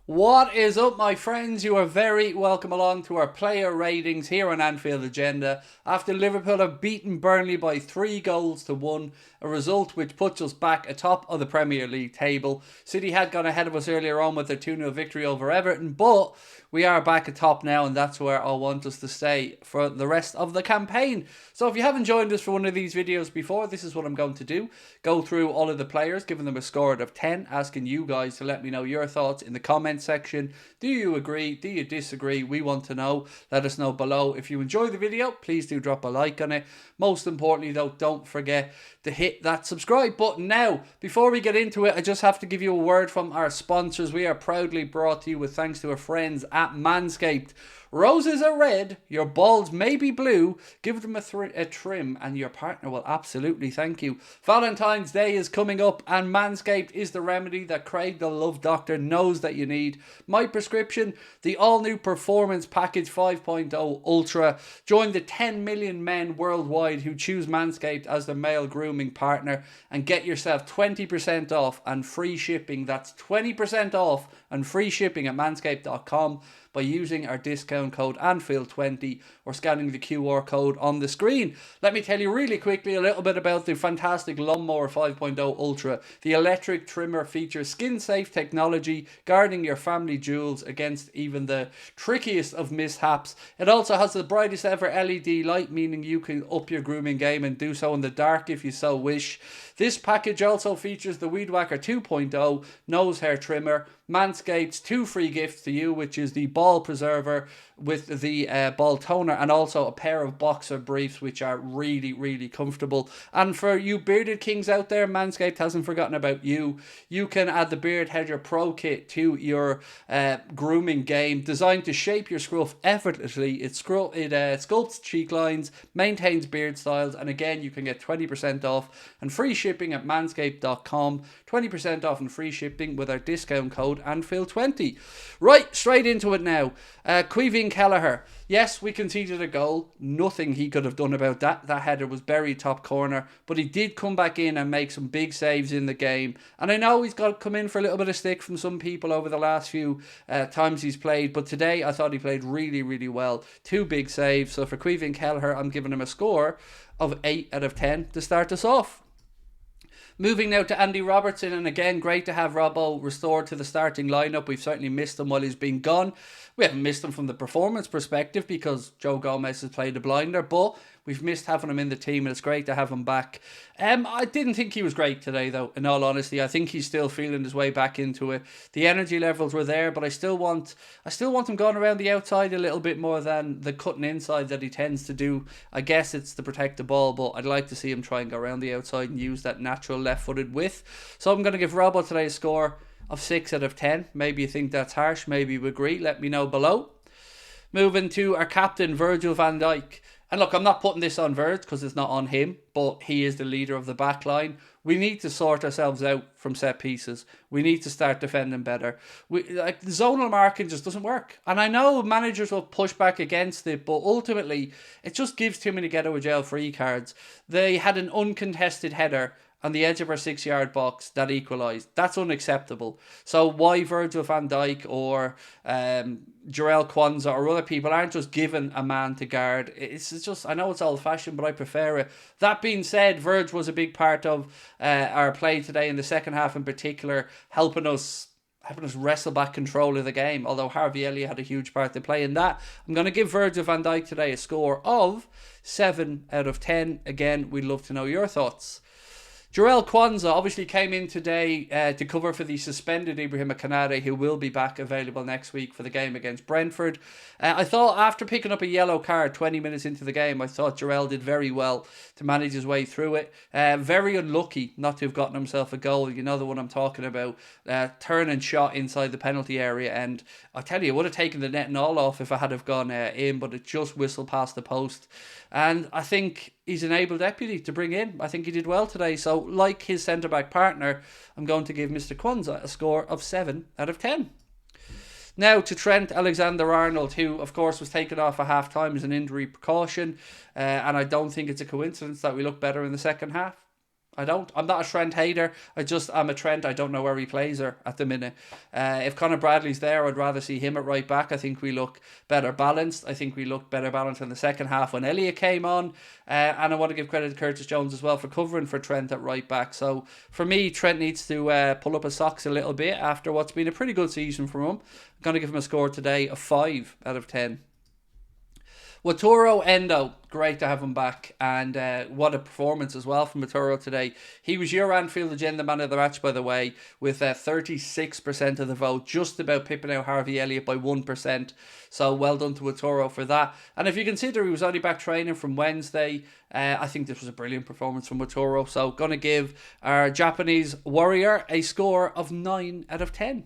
What is up, my friends? You are very welcome along to our player ratings here on Anfield Agenda. After Liverpool have beaten Burnley by 3 goals to 1, a result which puts us back atop of the Premier League table. City had gone ahead of us earlier on with their 2-0 victory over Everton, but we are back atop now, and that's where I want us to stay for the rest of the campaign. So if you haven't joined us for one of these videos before, this is what I'm going to do. Go through all of the players, giving them a score out of 10, asking you guys to let me know your thoughts in the comments section. Do you agree? Do you disagree? We want to know. Let us know below. If you enjoy the video, please do drop a like on it. Most importantly though, don't forget to hit that subscribe button. Now, before we get into it, I just have to give you a word from our sponsors. We are proudly brought to you with thanks to our friends at Manscaped. Roses are red, your balls may be blue, give them a trim and your partner will absolutely thank you. Valentine's Day is coming up and Manscaped is the remedy that Craig the Love Doctor knows that you need. My prescription, the all-new Performance Package 5.0 Ultra. Join the 10 million men worldwide who choose Manscaped as their male grooming partner and get yourself 20% off and free shipping. That's 20% off and free shipping at manscaped.com. by using our discount code Anfield20 or scanning the QR code on the screen. Let me tell you really quickly a little bit about the fantastic Lawnmower 5.0 Ultra. The electric trimmer features skin-safe technology, guarding your family jewels against even the trickiest of mishaps. It also has the brightest ever LED light, meaning you can up your grooming game and do so in the dark if you so wish. This package also features the Weed Whacker 2.0 nose hair trimmer, Manscaped's 2 free gifts to you, which is the ball preserver with the ball toner, and also a pair of boxer briefs which are really comfortable. And for you bearded kings out there, Manscaped hasn't forgotten about you. You can add the Beard Hedger Pro Kit to your grooming game, designed to shape your scruff effortlessly. It sculpts cheek lines, maintains beard styles, and again you can get 20% off and free shipping at manscaped.com. 20% off and free shipping with our discount code Anfield20. Right, straight into it now. Caoimhín Kelleher. Yes, we conceded a goal. Nothing he could have done about that. That header was buried top corner. But he did come back in and make some big saves in the game. And I know he's got to come in for a little bit of stick from some people over the last few times he's played. But today I thought he played really well. 2 big saves. So for Caoimhín Kelleher, I'm giving him a score of 8 out of 10 to start us off. Moving now to Andy Robertson, and again, great to have Robbo restored to the starting lineup. We've certainly missed him while he's been gone. We haven't missed him from the performance perspective because Joe Gomez has played a blinder, but we've missed having him in the team, and it's great to have him back. I didn't think he was great today, though, in all honesty. I think he's still feeling his way back into it. The energy levels were there, but I still want him going around the outside a little bit more than the cutting inside that he tends to do. I guess it's to protect the ball, but I'd like to see him try and go around the outside and use that natural left-footed width. So I'm going to give Robbo today a score of 6 out of 10. Maybe you think that's harsh, maybe you agree. Let me know below. Moving to our captain, Virgil Van Dijk. And look, I'm not putting this on Virg because it's not on him, but he is the leader of the back line. We need to sort ourselves out from set pieces. We need to start defending better. The zonal marking just doesn't work. And I know managers will push back against it, but ultimately it just gives too many get out of jail free cards. They had an uncontested header on the edge of our 6-yard box that equalised. That's unacceptable. So why Virgil van Dijk or Jarell Quansah or other people aren't just given a man to guard? It's just, I know it's old fashioned, but I prefer it. That being said, Virg was a big part of our play today in the second half in particular, helping us wrestle back control of the game, although Harvey Elliott had a huge part to play in that. I'm going to give Virgil van Dijk today a score of 7 out of 10. Again, we'd love to know your thoughts. Jarell Quansah obviously came in today to cover for the suspended Ibrahim Konate, who will be back available next week for the game against Brentford. I thought after picking up a yellow card 20 minutes into the game, I thought Jarell did very well to manage his way through it. Very unlucky not to have gotten himself a goal. You know the one I'm talking about. Turn and shot inside the penalty area, and I tell you, it would have taken the net and all off if I had have gone in, but it just whistled past the post. And I think he's an able deputy to bring in. I think he did well today. So, like his centre-back partner, I'm going to give Mr. Quansah a score of 7 out of 10. Now to Trent Alexander-Arnold, who, of course, was taken off at half-time as an injury precaution. And I don't think it's a coincidence that we look better in the second half. I'm not a Trent hater. I'm a Trent. I don't know where he plays her at the minute. If Conor Bradley's there, I'd rather see him at right back. I think we look better balanced. I think we looked better balanced in the second half when Elliott came on. And I want to give credit to Curtis Jones as well for covering for Trent at right back. So for me, Trent needs to pull up his socks a little bit after what's been a pretty good season from him. I'm going to give him a score today of 5 out of 10. Wataru Endo, great to have him back, and what a performance as well from Maturo today. He was your Anfield Agenda man of the match, by the way, with 36% of the vote, just about pipping out Harvey Elliott by 1%. So well done to Wataru for that. And if you consider he was only back training from Wednesday, I think this was a brilliant performance from Maturo. So going to give our Japanese warrior a score of 9 out of 10.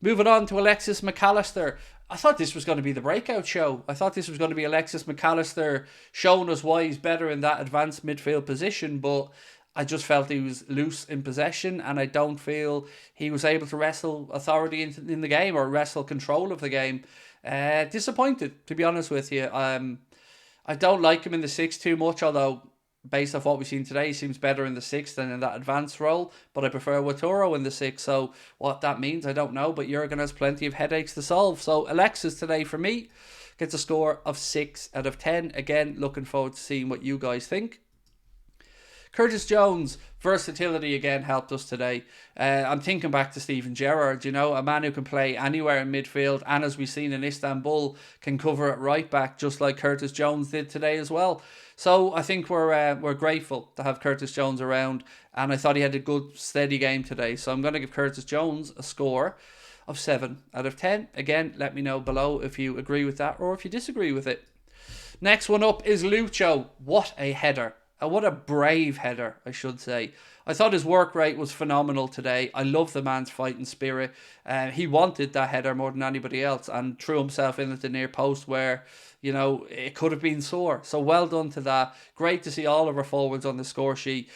Moving on to Alexis McAllister. I thought this was going to be the breakout show. I thought this was going to be Alexis McAllister showing us why he's better in that advanced midfield position, but I just felt he was loose in possession, and I don't feel he was able to wrestle authority in the game or wrestle control of the game. Disappointed, to be honest with you. I don't like him in the 6 too much, although based off what we've seen today, he seems better in the 6 than in that advanced role, but I prefer Wataru in the 6, so what that means, I don't know, but Jurgen has plenty of headaches to solve. So Alexis today, for me, gets a score of 6 out of 10. Again, looking forward to seeing what you guys think. Curtis Jones, versatility again helped us today. I'm thinking back to Steven Gerrard, a man who can play anywhere in midfield, and as we've seen in Istanbul, can cover at right back, just like Curtis Jones did today as well. So I think we're grateful to have Curtis Jones around, and I thought he had a good, steady game today. So I'm going to give Curtis Jones a score of 7 out of 10. Again, let me know below if you agree with that or if you disagree with it. Next one up is Lucho. What a header. What a brave header, I should say. I thought his work rate was phenomenal today. I love the man's fighting spirit. He wanted that header more than anybody else and threw himself in at the near post where, it could have been sore. So well done to that. Great to see all of our forwards on the score sheet.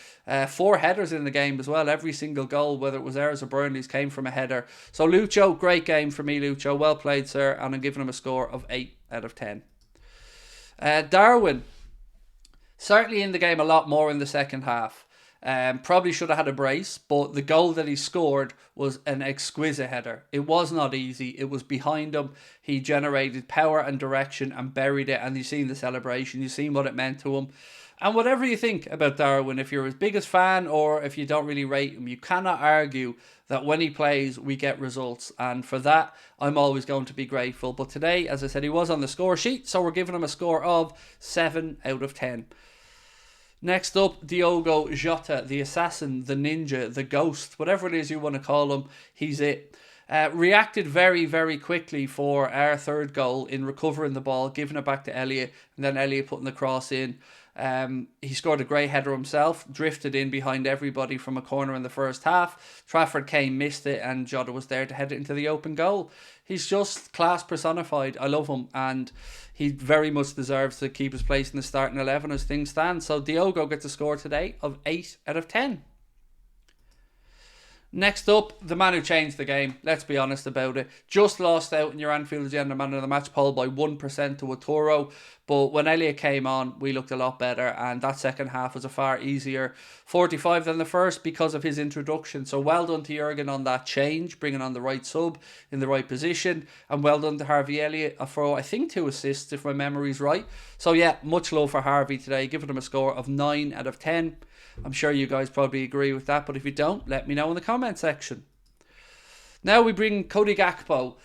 4 headers in the game as well. Every single goal, whether it was ours or Burnley's, came from a header. So Lucho, great game for me, Lucho. Well played, sir. And I'm giving him a score of 8 out of 10. Darwin. Certainly in the game a lot more in the second half. Probably should have had a brace, but the goal that he scored was an exquisite header. It was not easy. It was behind him. He generated power and direction and buried it. And you've seen the celebration. You've seen what it meant to him. And whatever you think about Darwin, if you're his biggest fan or if you don't really rate him, you cannot argue that when he plays, we get results. And for that, I'm always going to be grateful. But today, as I said, he was on the score sheet. So we're giving him a score of 7 out of 10. Next up, Diogo Jota, the assassin, the ninja, the ghost, whatever it is you want to call him, he's it. Reacted very, very quickly for our third goal in recovering the ball, giving it back to Elliot, and then Elliot putting the cross in. He scored a great header himself, drifted in behind everybody from a corner in the first half. Trafford Kane missed it, and Jota was there to head it into the open goal. He's just class personified. I love him, and he very much deserves to keep his place in the starting 11 as things stand. So Diogo gets a score today of 8 out of 10. Next up, the man who changed the game. Let's be honest about it. Just lost out in your Anfield Agenda man of the match poll by 1% to Wataru. But when Elliot came on, we looked a lot better. And that second half was a far easier 45 than the first because of his introduction. So well done to Jurgen on that change, bringing on the right sub in the right position. And well done to Harvey Elliott for, I think, 2 assists, if my memory's right. So yeah, much love for Harvey today. Giving him a score of 9 out of 10. I'm sure you guys probably agree with that, but if you don't, let me know in the comment section. Now we bring Cody Gakpo.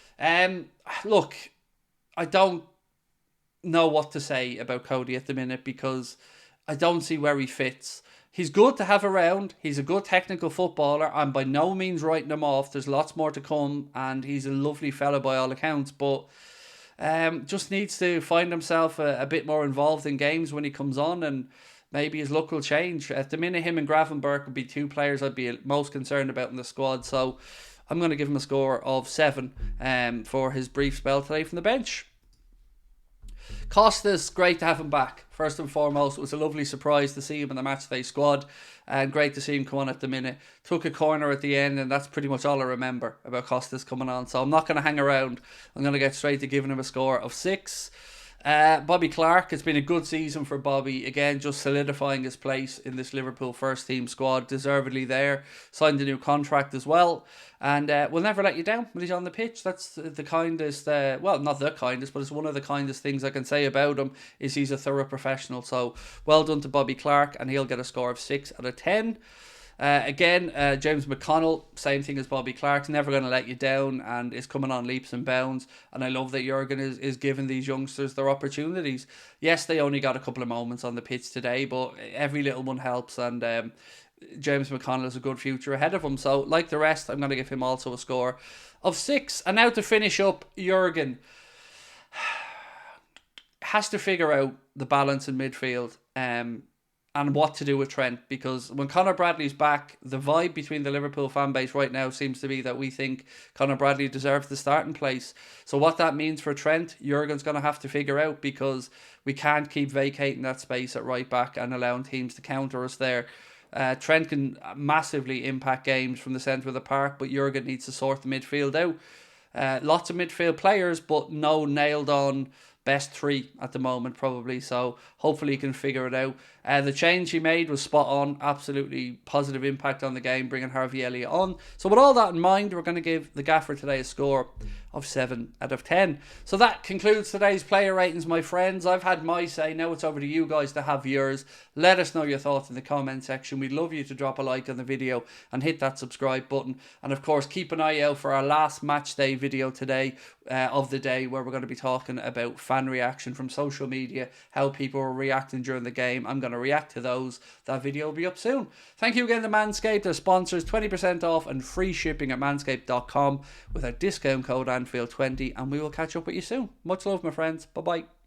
Look, I don't know what to say about Cody at the minute because I don't see where he fits. He's good to have around. He's a good technical footballer. I'm by no means writing him off. There's lots more to come, and he's a lovely fella by all accounts, but just needs to find himself a bit more involved in games when he comes on, and maybe his luck will change. At the minute, him and Gravenberch would be 2 players I'd be most concerned about in the squad. So I'm going to give him a score of 7 for his brief spell today from the bench. Costa's, great to have him back. First and foremost, it was a lovely surprise to see him in the matchday squad, and great to see him come on at the minute. Took a corner at the end, and that's pretty much all I remember about Costa's coming on. So I'm not going to hang around. I'm going to get straight to giving him a score of 6. Bobby Clark, it's been a good season for Bobby. Again, just solidifying his place in this Liverpool first team squad. Deservedly there. Signed a new contract as well. And will never let you down when he's on the pitch. That's the kindest, well, not the kindest, but it's one of the kindest things I can say about him is he's a thorough professional. So well done to Bobby Clark, and he'll get a score of 6 out of 10. Again, James McConnell, same thing as Bobby Clark's, never going to let you down and is coming on leaps and bounds. And I love that Jurgen is giving these youngsters their opportunities. Yes, they only got a couple of moments on the pitch today, but every little one helps. And James McConnell has a good future ahead of him. So, like the rest, I'm going to give him also a score of 6. And now to finish up, Jurgen has to figure out the balance in midfield. And what to do with Trent, because when Conor Bradley's back, the vibe between the Liverpool fan base right now seems to be that we think Conor Bradley deserves the starting place. So what that means for Trent, Jurgen's going to have to figure out, because we can't keep vacating that space at right back and allowing teams to counter us there. Trent can massively impact games from the centre of the park, but Jurgen needs to sort the midfield out. Lots of midfield players, but no nailed on best 3 at the moment probably, so hopefully he can figure it out. The change he made was spot on, absolutely positive impact on the game, bringing Harvey Elliott on. So with all that in mind, we're going to give the gaffer today a score of 7 out of 10. So that concludes today's player ratings, my friends. I've had my say, now it's over to you guys to have yours. Let us know your thoughts in the comment section. We'd love you to drop a like on the video and hit that subscribe button, and of course keep an eye out for our last match day video today of the day, where we're going to be talking about fan reaction from social media, how people are reacting during the game. I'm going to react to those. That video will be up soon. Thank you again to Manscaped, our sponsors. 20% off and free shipping at manscaped.com with our discount code Anfield20, and we will catch up with you soon. Much love, my friends. Bye bye.